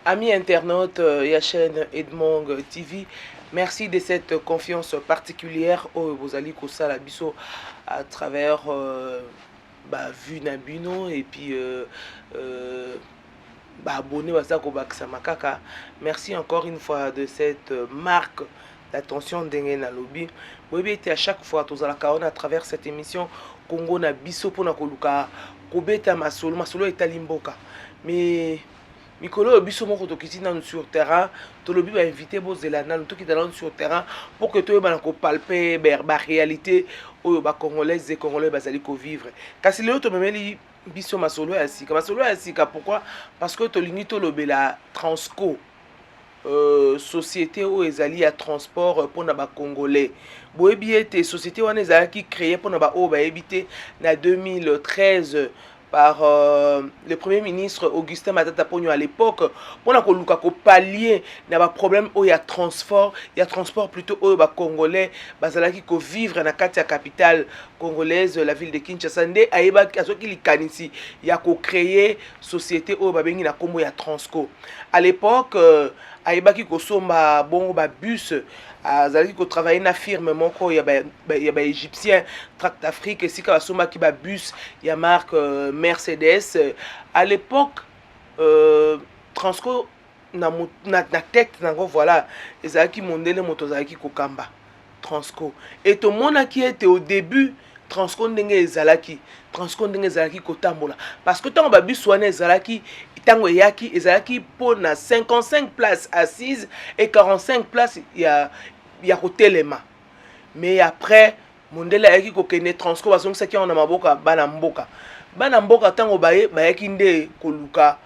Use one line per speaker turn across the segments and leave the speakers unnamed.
Amis internautes, la chaîne Edmond TV, merci de cette confiance particulière au Bozali Kosala Biso à travers Vue Nabino et puis abonné Wasako Baksamakaka. Merci encore une fois de cette marque d'attention d'Engen na lobby. Oui, était à chaque fois tous à la caron à travers cette émission Congo na Biso pour na koluka Kobeta Masolo est à Limboka. Mais Mikolo biso moko tokiti nanu sur terrain to lobi ba invité bozela nanu to kita nanu sur terrain pour que to ba ko palper ba réalité oyo ba congolaises et congolais bazali ko vivre kasi lelo to memeli biso masolo ya sika pourquoi parce que to lingi to lobela Transco société oyo ezali ya transport pour na ba congolais boyebi ete société wana ezalaki créé pour na ba oyo ba ebité na 2013 par le premier ministre Augustin Matata Ponyo à l'époque pour ko pallier na ba problème où il y a transport plutôt où ba congolais bazalaki ko vivre na kati ya capitale congolaise la ville de Kinshasa nde ayeba azoki likanisi ya ko créer société où ba bengi na kombo ya Transco à l'époque ayeba ki ko somba bon ba bus azalaki ko travailler na firme moko ya ba égyptien Tract Afrique et sika basomba ki ba bus ya marque Mercedes à l'époque Transco na tête nango voilà ezalaki mondele moto azalaki kokamba Transco et tout monde qui était au début Transco ndenge ezalaki kotambola parce que tant ba bus wana ezalaki tango yaki ezalaki pour na 55 places assises et 45 places ya kotelema mais après mondele ayaki kokene Transco basongisaki on na maboka bana mboka tango bayaki nde koluka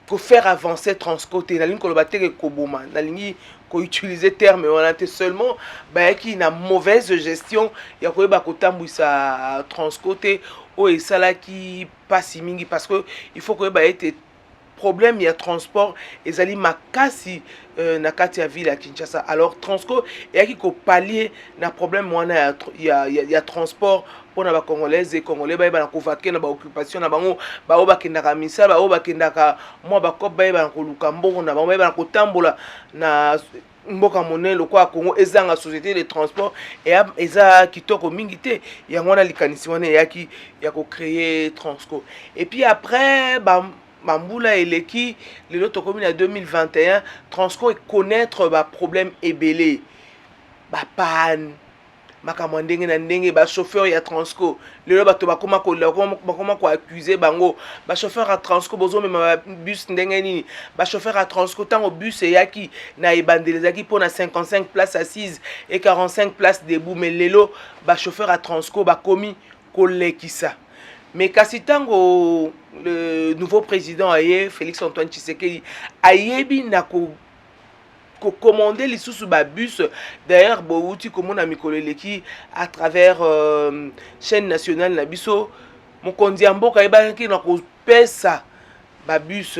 ko faire avancer Transco te nalingi koloba te koboma nalingi ko utiliser terme on a seulement bayaki na mauvaise gestion ya koyeba kotambwisa Transco te o esalaki pasi mingi parce que il faut koyeba ete problème il y a transport ezali makasi na kati ya ville ya Kinshasa alors Transco eyaki ko pallier na problème wana ya transport pour na ba congolaises et congolais ba na ko vaquer na ba occupation na bango ba obakendaka misala ba obakendaka mwa ba kopa ba ko luka mbongo na bango ba na ko tambola na mboka monene lokwa Congo ezanga société de transport et eza kitoko mingi te yango na likanisi wana yaki ya ko créer Transco et puis après Mambula eleki lelo tokomi na 2021 Transco et connaître ba problème ebele ba panne makambo ndenge na ndenge ba chauffeur ya Transco lelo bato bakoma ko accuser bango ba chauffeur à Transco bozo mema bus ndenge nini ba chauffeur à Transco tango bus eyaki na ebandelezaki pour na 55 places assises et 45 places debout mais lelo ba chauffeur à Transco bakomi kolekisa mais kasi tango le nouveau président aye Félix Antoine Tshisekedi ayebi na ko commander les sous ba bus d'ailleurs bouti komona mikolo eleki à travers chaîne nationale na biso mokonzi ya mboka ayebaki na ko pesa ba bus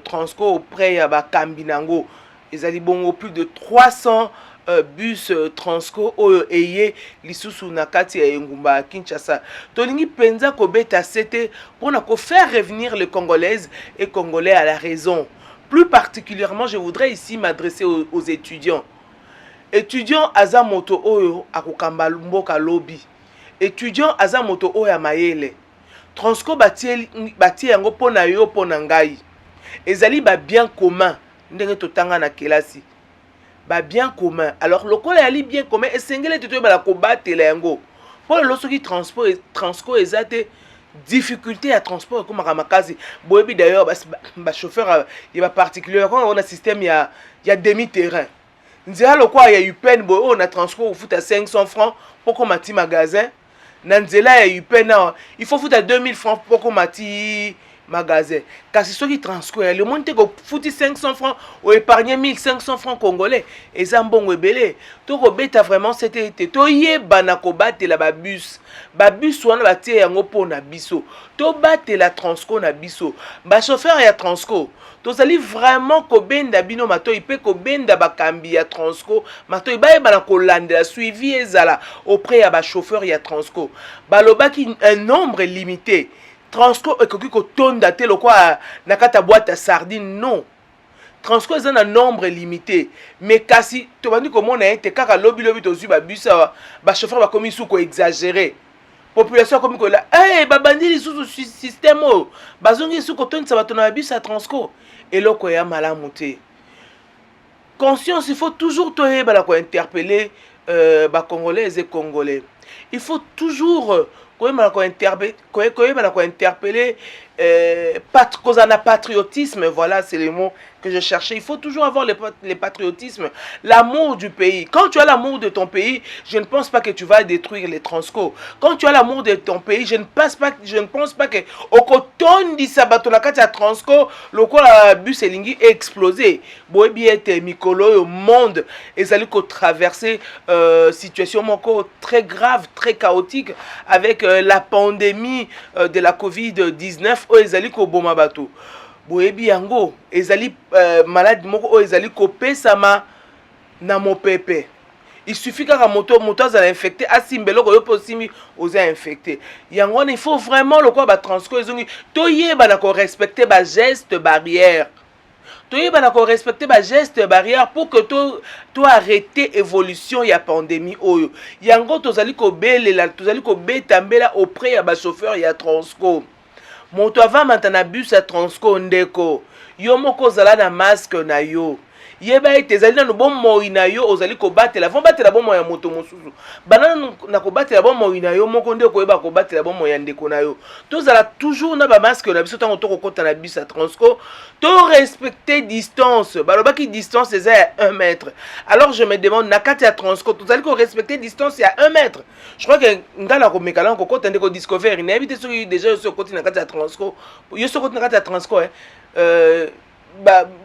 Transco auprès ya ba kambi nango ezali bongo plus de 300 bus Transco oyo eye lisusu na kati ya engumba Kinshasa tolingi penza ko beta sete pour na ko faire revenir les Congolaises et Congolais à la raison. Plus particulièrement, je voudrais ici m'adresser aux étudiants. Étudiants azamoto oyo akokamba mboka lobby. Étudiants azamoto oyo ya mayele. Transco batie yango pona yo pona ngai. Ezali ba bien commun ndenge totanga na kelasi. Ba bien commun. Alors lokola yali bien commun esengele tuto ba la kobatela yango. Pour le soki Transco ezate difficulté à transport comme Ramakazi. Boyebi d'ailleurs ba chauffeur il va particulièrement on a système il y a demi-terrain. Nzela lokwa ya UPN boy on a Transco fout à 500 francs pour qu'on mati magasin. Nanzela ya UPN il faut foutre à 2000 francs pour qu'on mati magasin. Kasi soki Transco le monde ko fouti 500 francs ou épargner 1500 francs congolais et zambongo ebele to ko beta vraiment c'était to yeba na ko batela ba bus wana batie yango pona biso to batela Transco na biso ba chauffeur ya Transco tozali vraiment ko benda bino mato ipe ko benda bakambi ya Transco mato ibayeba na ko landela suivi ezala auprès ya ba chauffeur ya Transco balobaki un nombre limité Transco ekoki kotonda te lokwa na kata boîte à sardine non Transco est un nombre limité. Mais kasi, tu vas dire comment on a été, car à lobby lobby, tu as vu, chauffeur va comme il faut exagérer. Population comme que là, hey, babandi sous système, bazongi sous coton, ça va ton bus à Transco. Et là, quoi, il y a mal à monter. Conscience, il faut toujours te interpeller Congolais et Congolais. Il faut toujours interpeller cause un patriotisme, voilà, c'est le mot que je cherchais. Il faut toujours avoir le patriotisme, l'amour du pays. Quand tu as l'amour de ton pays, je ne pense pas que tu vas détruire les Transco. Quand tu as l'amour de ton pays, je ne pense pas que au coton di sabato na kati ya Transco, le bus elingi explosé. Boebi était mikolo au monde ezali ko traverser situation moko très grave, très chaotique avec la pandémie de la Covid-19 o ezali ko boma bato. Boebi yango ezali malade moko o ezali ko pesama na mopepe. Il suffit qu'un moto soit infecté, asimbelo ko yopo simi oza infecté. Yango il faut vraiment le quoi ba Transco ezongi toye ba na ko respecter ba geste barrière. Toye ba na ko respecter ba geste barrière pour que to arrêter évolution ya pandémie oyo. Yango tozali ko belela, tozali ko betambela auprès ya ba chauffeur ya Transco. Moto avant maintenant bus à Transco ndeko. Yo moko zala na masque na yo. Yeba ete ezali na bon moi na yo ozali ko batela vont batela bon moi ya moto mosusu banana na ko batela bon moi na yo moko nde ko yeba ko batela bon moi ya ndeko na yo tozala toujours na ba masque na biso tango to ko kota na bus à Transco to respecter distance balobaki distance eza ya 1 mètre. Alors je me demande na kati ya Transco tozali ko respecter distance ya 1 mètre. Je crois que ngala ko mekala ko kota ndeko discover na éviter so déjà so koti na kati ya Transco yo so koti na kati ya Transco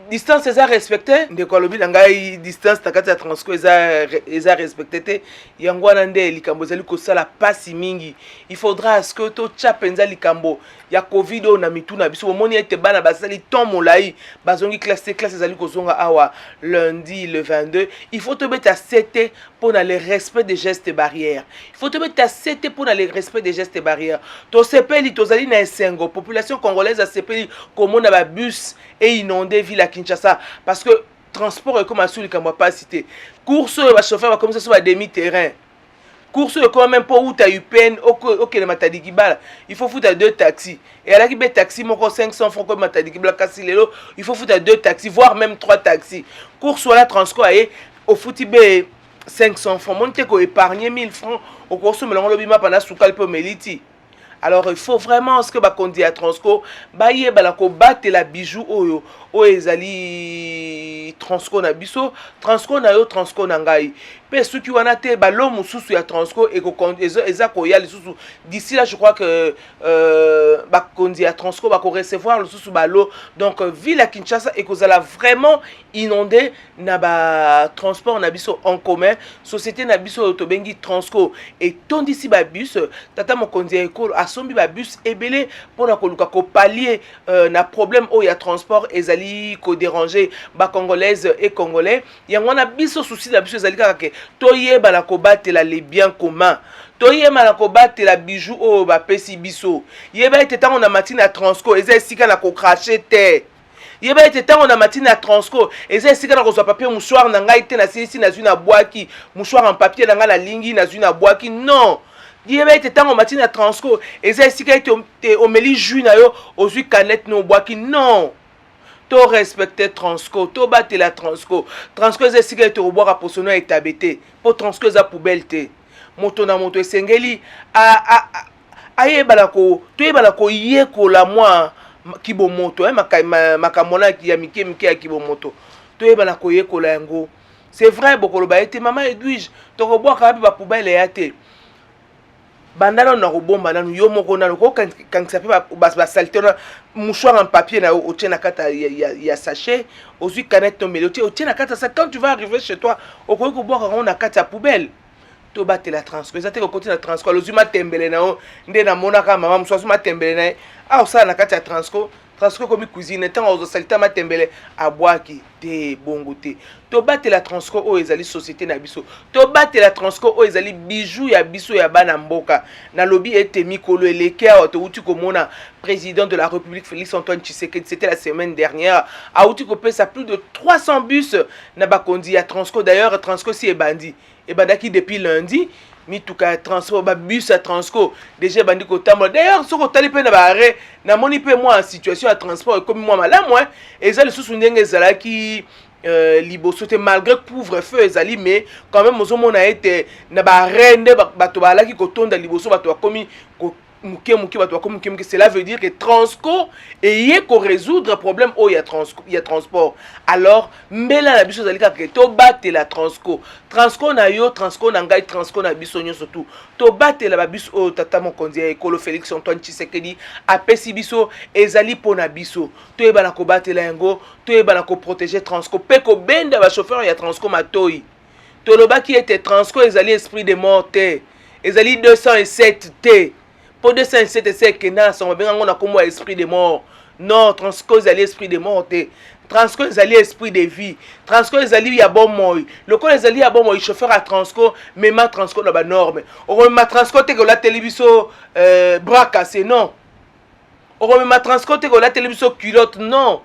distance eza respecté ndeko alobi na ngai distance takati ya Transco eza respecté te yango wana nde likambo ezali kosala pasi mingi. Il faudra à ce que to tcha penza likambo ya covid o na mitu na biso omoni ete bana basali ton molai bazongi classe ezali kozonga awa lundi le 22. Il faut te mettre à 7 pour le respect des gestes barrières. Il faut te mettre à 7 pour le respect des gestes barrières. To sepeli tozali na esengo population congolaise a sepeli comme on a ba bus et inondé ville à Kinshasa parce que transport est comme à sous les caméras pas cité. Course va chauffeur va commencer sur un demi-terrain. Course est quand même pas où tu as eu peine OK le matadikibala. Il faut foutre à 2 taxis. Et à la qui taxi mon 500 francs comme matadikibala casser les lots, il faut foutre à 2 taxis voire même 3 taxis. Course la Transco et au footibé 500 francs. Monte ko épargner 1000 francs au course melongo lobima pendant soukal po meliti. Alors il faut vraiment ce que bakondi à Transco baye balako battre la bijou oyo o ezali Transco na biso Transco na yo Transco na ngai pe soki wana te balo mususu ya Transco et ko eza ko ya lisusu d'ici là je crois que bakondi à Transco bako recevoir le susu balo donc ville à Kinshasa et kozala vraiment inondé na ba transport na biso en commun société na biso to bengi Transco et ton d'ici ba bus tata mokonzi ya école asombi ba bus ebele pona ko luka ko pallier na problème o ya transport ezali ko déranger ba congolaises et congolais yango na biso souci na biso ezali kaka ke toyeba na ko batela les biens communs toyeba na ko batela bijou o ba pesi biso yeba ete tango na matina Transco eza esika na ko cracher te yeba ete tango na matina Transco eza esika na kozwa papier mouchoir na ngai te na sisi na zui na boaki mouchoir en papier na ngai na lingi na zui na boaki non yeba ete tango matina Transco eza esika ete omeli jus na yo ozui canette no boaki non to respecter Transco to batela Transco Transco eza esika ete oboaka posono ya etabete po Transco eza poubelle te moto na moto esengeli ayebala ko toyebala ko yekola mwa kibomoto makamona ya mike ya kibomoto toyebala ko yekola yango. C'est vrai bokolo ba ete mama Edwige to koboaka ba poubelle ya te bandana na robomba nanu yo moko nanu ko kankisa pe ba saleté na mouchoir en papier na o tient na kata ya sachet ozui canette no o tient na kata ça quand tu vas arriver chez toi o ko boka on na kata poubelle to batela Transco ezate ko continue na Transco lozuma tembele na o nde na monaka mama msosu ma tembele na ah ça na kata ya Transco Transco comme cuisine tant aux salita matembele abwaki te bongo te to battre la Transco o ezali société na biso to battre la Transco o ezali bijou ya biso ya bana mboka na lobby ete mikolo eleke to uti komona président de la République Félix Antoine Tshisekedi, c'était la semaine dernière, a outi kopesa plus de 300 bus na bakondi ya Transco. D'ailleurs Transco si ebandi ebandaki depuis lundi mituka transport ba bus à Transco déjà bandi ko tambo. D'ailleurs ce ko tali pe na ba arrêt na moni pe moi en situation à transport comme moi malamu et ça le sous ndenge ezalaki liboso te malgré couvre-feu ezali mais quand même ozomona ete na ba rende bato balaki ko tonda liboso bato bakomi cela veut dire que Transco eye ko résoudre problème o ya transport. Alors mbela na biso zalika ke to battre la Transco na yo Transco na ngai Transco na biso nyo surtout to battre la bus o tata mokonzi ekolo Félix Antoine Tshisekedi apesi biso ezali pona biso to eba na ko battre la yango to eba na ko protéger Transco pe ko benda ba chauffeur ya Transco matoi to lobaki ete Transco ezali esprit de mort te ezali 207 te. Pour 207 c'est que na son bien on a comme esprit de mort. Non, Transco ezali esprit de mort te. Transco ezali esprit de vie. Transco ezali ya bon moy. Le ko ezali ya bon moy chauffeur à Transco mais ma Transco na ba norme. O ma Transco te ko la télévision bras cassé non. O ma Transco te ko la télévision culotte non.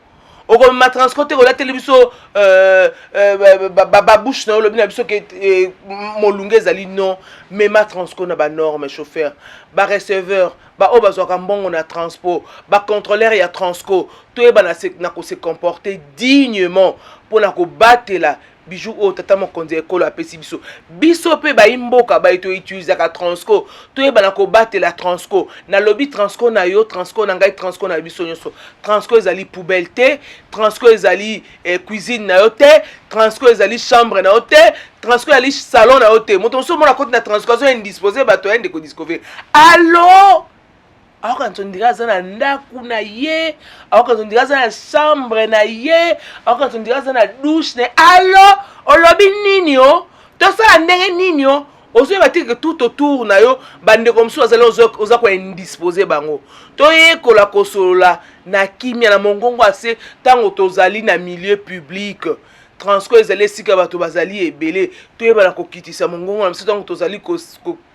Oko ma transporter la télévision babouche na lobi na biso ke molunge zali non mais ma transco na ba norme chauffeur ba receveur ba o bazwa mbongo na transport ba contrôleur ya transco to e ba na ko se comporter dignement pour na ko batela bijou o tata mokonzi ekolo apesi biso biso pe ba imboka ba ito utiliser ka Transco to e bana ko battre la Transco na lobby Transco na yo Transco na ngai Transco na biso nyonso Transco ezali poubelle te Transco ezali cuisine na yo te Transco ezali chambre na yo te Transco ezali salon na yo te moto so mona côté na Transco so indisposé bato ende ko discover allo alors quand on dira ça na ndaku na ye alors quand on dira ça na chambre na ye alors quand on dira ça na douche na allo olobi nini o to ça ndenge nini o ozo ba que tout autour na yo bande comme ça oza ko indisposé bango to ye kola kosola na kimia na mongongo ase tango tozali na milieu public Transco ezali sika bato bazali ebele to yeba na kokitisa mongongo na msito tozali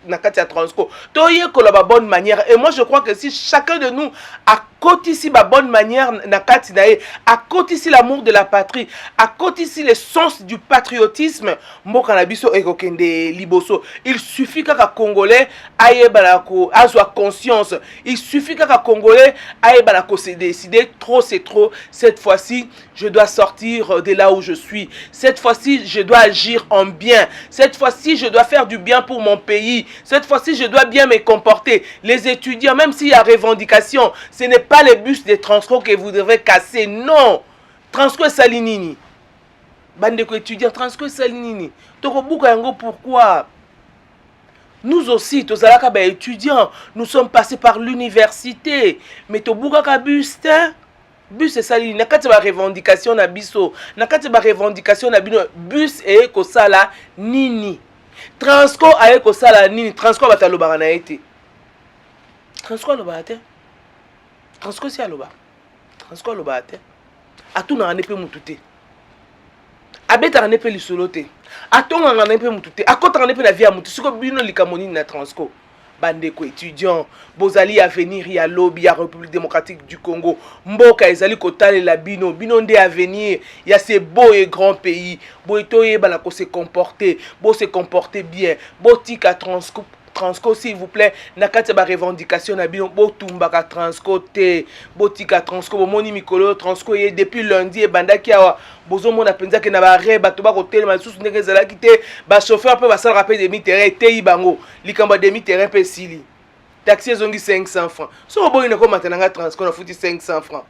na kati ya Transco to yekola ba bonne manière et moi je crois que si chacun de nous a kotisi ba bonne manière na kati na ye a kotisi l'amour de la patrie a kotisi le sens du patriotisme mboka na biso ekokende liboso il suffit kaka congolais ayeba na ko azwa conscience il suffit kaka congolais ayeba na ko se décider trop c'est trop cette fois-ci je dois sortir de là où je suis cette fois-ci je dois agir en bien cette fois-ci je dois faire du bien pour mon pays cette fois-ci je dois bien me comporter les étudiants même s'il y a revendication ce n'est pas les bus de Transco que vous devez casser non Transco salinini bande ko étudiants Transco salinini toko buka yango pourquoi nous aussi tozalaka ba étudiants nous sommes passés par l'université mais to buka ka bus te bus esalini na kati ba revendication na biso na kati ba revendication na bino bus e ko sala nini Transco aye ko sala nini Transco batalobaka na été Transco alobaka te Transco si aloba Transco alobaka te atuna ne pe mutu te abetaka ne pe lisolo te atonganga ne pe mutu te akotaka ne pe na vie ya mutu siko bino likamoni na Transco bandeko étudiant bozali avenir ya lobby ya République démocratique du Congo mboka ezali kotalela bino nde avenir ya ce beau et grand pays boitoye bana ko se comporter bien botika Transco s'il vous plaît nakati ba revendication na bino botumbaka Transco te botika Transco bomoni mikolo Transco ye depuis lundi e bandaki awa bozomona penza ke na ba re bato ba kotelema susu ndenge ezalaki te ba chauffeur pe basala rappel demi terrain te bango likamba demi terrain pe sili taxi zongi 500 francs so boyi na ko matananga Transco na futi 500 francs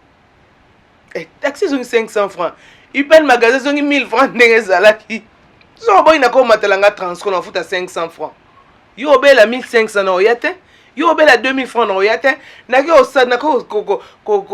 taxi zongi 500 francs Ipen magasin zongi 1000 francs ndenge ezalaki so boyi na ko matananga Transco na futi 500 francs yo bela 1500 na oyate yo bela 2000 francs na oyate naki osad nako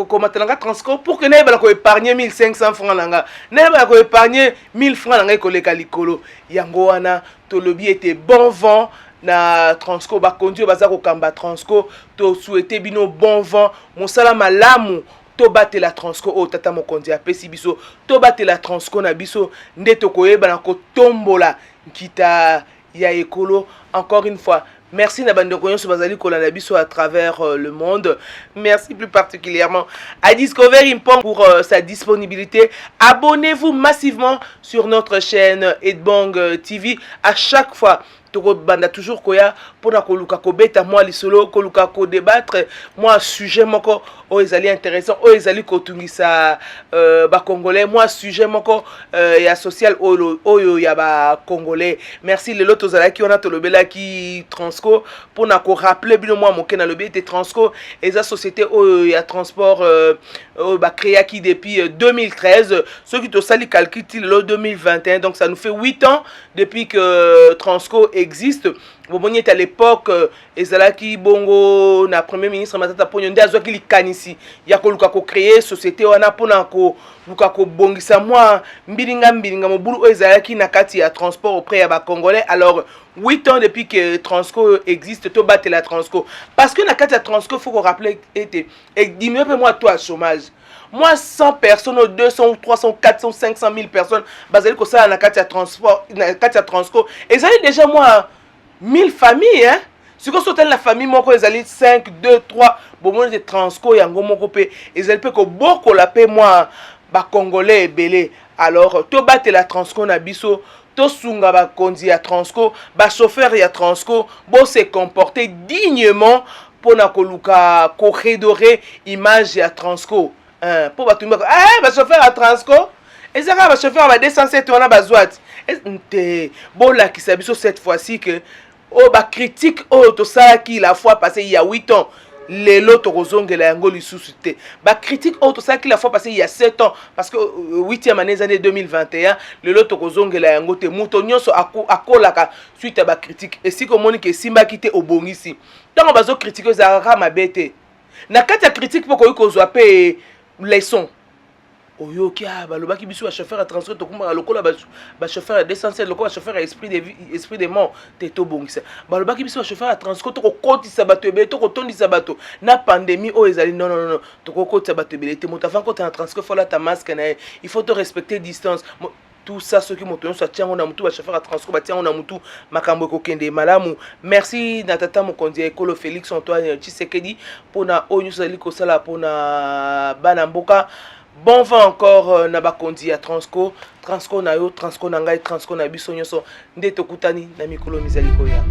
ko matalanga Transco pour que na yeba ko épargner 1500 francs nanga na yeba ko épargner 1000 francs nanga koleka likolo yango wana to lobi était bon vent na Transco ba conduire baza ko kamba Transco to souhaiter bino bon vent mosala malamu tobatela Transco o tata mokonzi apesi biso, tobatela Transco na biso nde tokoyeba na kotombola nkita ya ekolo. Encore une fois, merci na bandeko nyonso bazali kolanda biso à travers le monde. Merci plus particulièrement à Discovery Mpong pour sa disponibilité. Abonnez-vous massivement sur notre chaîne Edbong TV. À chaque fois, banda toujours koya pona koluka ko beta moi lisolo koluka ko débattre moi sujet moko o ezali intéressant o ezali ko tungisa ba congolais moi sujet moko ya social oyo ya ba congolais. Merci lelo tozala ki ona tolobela ki Transco pona ko rappeler bino moi moke na lobi te Transco eza société oyo ya transport ba créé qui depuis 2013 ceux qui to sali calcul le 2021 donc ça nous fait 8 ans depuis que Transco existe. Bon, à l'époque, ezalaki bongo na premier ministre Matata Ponyo nde azwaki likanisi ya koluka ko créer société wana pona ko luka ko bongisa moi mbilinga mobulu ezalaki na kati ya transport auprès ya ba congolais. Alors 8 ans depuis que Transco existe, to battre la Transco parce que na kati ya Transco faut qu'on rappelle était et diminuer moi toi chômage. Moi 100 personnes, 200, 300, 400, 500 000 personnes, basé que ça na kati ya transport, na kati ya Transco. Et ça déjà moi 1000 familles hein. Si vous sortez la famille moko ezali 5 2 3 bon de Transco yango moko pe ezali pe ko boko la pe moi ba congolais ebele. Alors to battre la Transco na biso to sunga ba kondi ya Transco, ba chauffeur ya Transco, bo se comporter dignement pour na koluka ko redorer image ya Transco. Pour batumba ba chauffeur à Transco ezaka ba chauffeur ba 207 wana bazwati nte bola ki sabiso cette fois-ci que oh ba critique oh to ça qui la fois passée il y a 8 ans les loto rozongela yango lisusu te ba critique oh to ça qui la fois passée il y a 7 ans parce que 8e année 2021 le loto rozongela yango te muto nyonso akolaka suite à ba critique et si komoni ke simba kite obongisi tant bazo critiquer za mabete na kati ya critique poko ko zo pe leçon oyo kia balobaki biso ba chauffeur à Transco to kuma lokola ba chauffeur d'essentiel lokola chauffeur à esprit de vie esprit de mort te to bongisa balobaki biso ba chauffeur à Transco to ko kotisa bato ebe to ko tondisa bato na pandémie o ezali non to ko kotisa bato ebe te moto avant quand tu es en Transco faut la ta masque na il faut te respecter distance. Tout ça, ceux qui m'ont tenu, ça tient on a moutou, va chauffeur à Transco, bah tiens on a moutou, makambo kokende malamu. Merci Natata Mokondi Ekolo Félix Antoine Tshisekedi pour na onyu sali kosala pour na banamboka. Bon vent encore na bakondi ya Transco, Transco na yo, Transco na ngai, Transco na biso nyonso, nde tokutani na mikolo mizali koya.